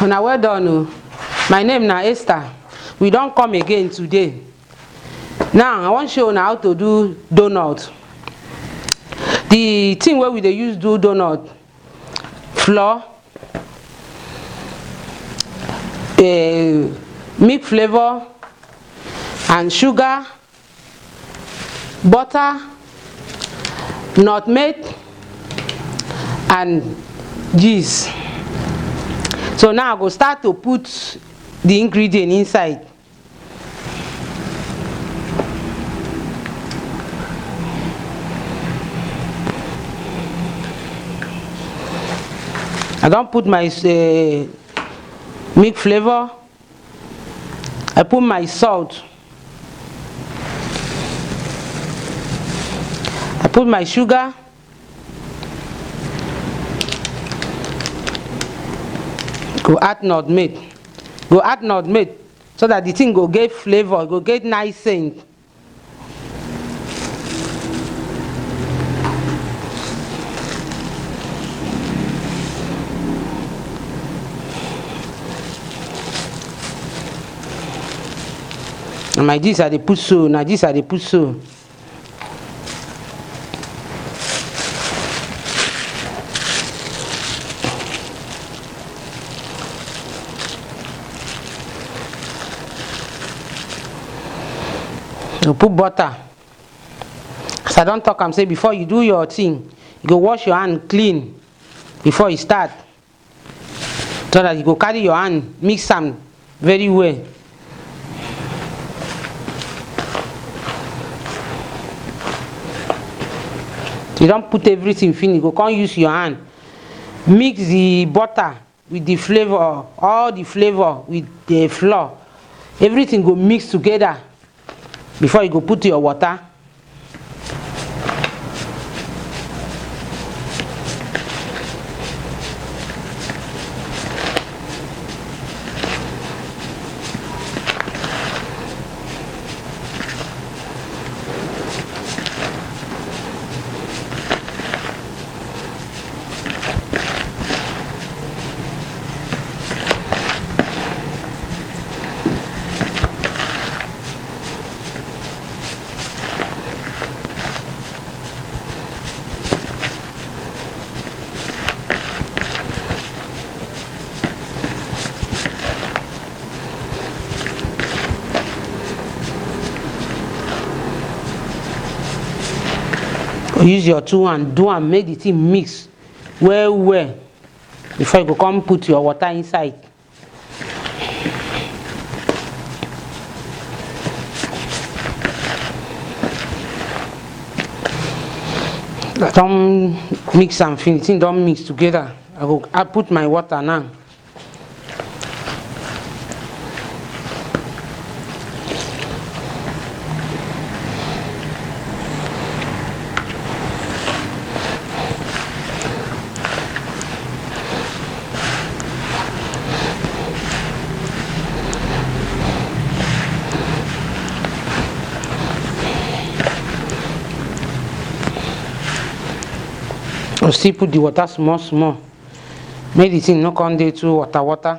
Now well done. My name na Esther. We don't come again today. Now I want to show you how to do donut. The thing where we dey use do donut: flour, milk flavor and sugar, butter, nutmeg and yeast. So now I go start to put the ingredient inside. I don't put my milk flavor. I put my salt. I put my sugar. Go add nutmeg. Go add nutmeg so that the thing go get flavor, go get nice scent. And my this I dey put so. Now this I dey put so. You put butter. As I don't talk, I'm saying before you do your thing, you go wash your hand clean before you start, so that you go carry your hand, mix them very well. You don't put everything finish, you go can't use your hand. Mix the butter with the flavor, all the flavor with the flour. Everything go mix together before you go put your water. Use your two and do and make the thing mix well before you go come put your water inside. Don't mix and finish. Don't mix together. I put my water now. I'll still put the water small. Make the thing not come there too water.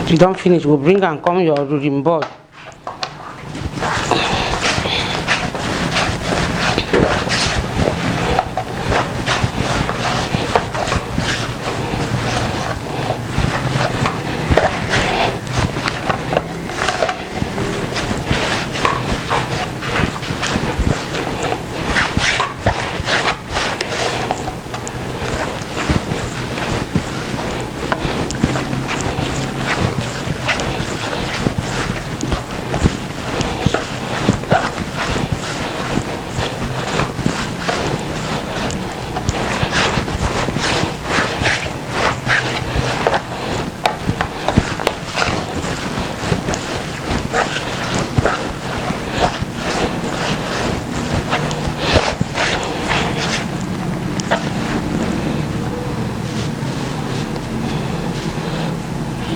If you don't finish, we'll bring and come your rolling board.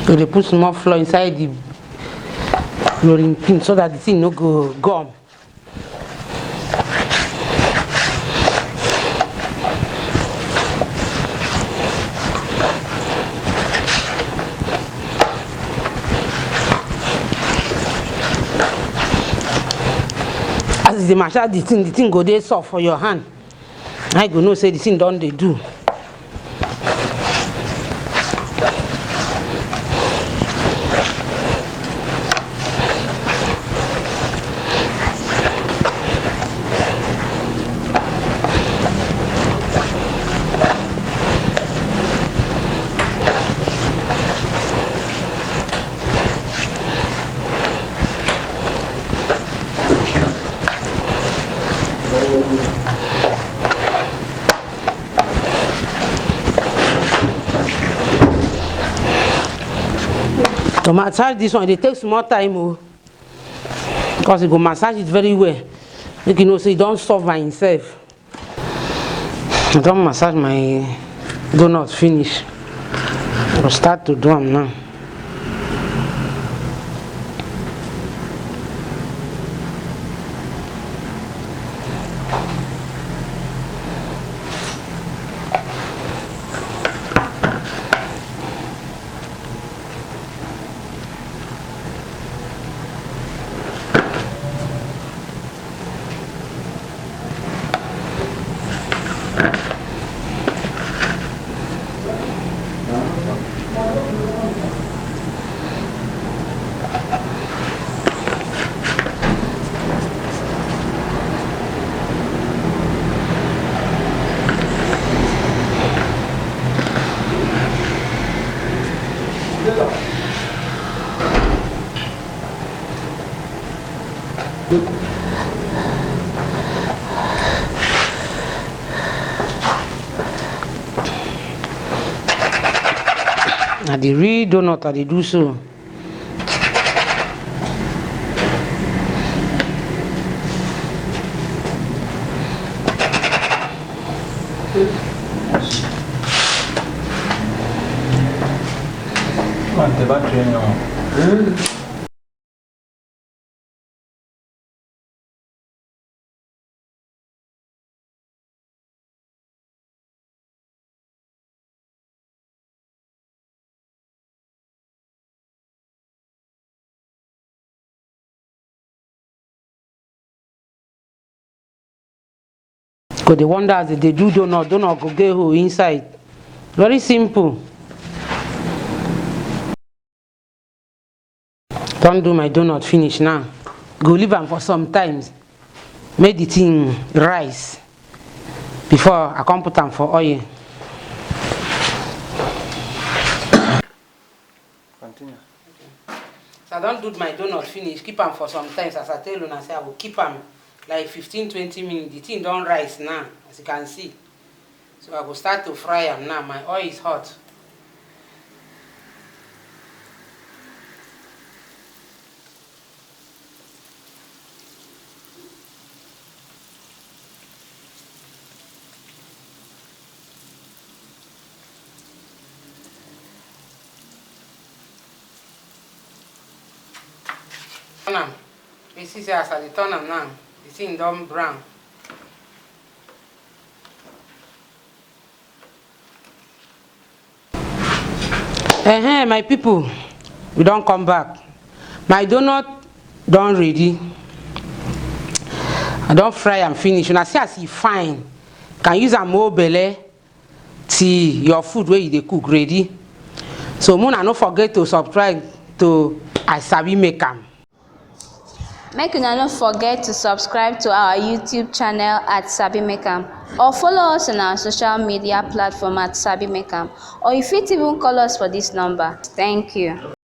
So they put some more flour inside the rolling pin so that the thing no go gum. As the massage the thing go dey soft for your hand. I go know say the thing done they do. To massage this one, it takes more time because you go massage it very well. Make you know so you don't solve by himself. I don't massage my donut finish. I'll start to do them now. Now the real donut they do so. Quante batterie ne ho? Because they wonder as they do donut go get who inside. Very simple. Don't do my donut finish now. Go leave them for some times. Make the thing rise before I come put them for oil. Continue. So I don't do my donut finish. Keep them for some times. As I tell you, I say I will keep them like 15-20 minutes. The thing don't rise now, as you can see. So I will start to fry them now. My oil is hot. You see, as I turn them now, the thing done brown. My people, we don't come back. My donut done ready. I don't fry and finish. When I see as e fine, can use a more belly till your food where you cook ready. So Mona, don't forget to subscribe to SabiMakeAm. Make una no forget to subscribe to our YouTube channel at SabiMakeAm, or follow us on our social media platform at SabiMakeAm, or you fit even call us for this number. Thank you.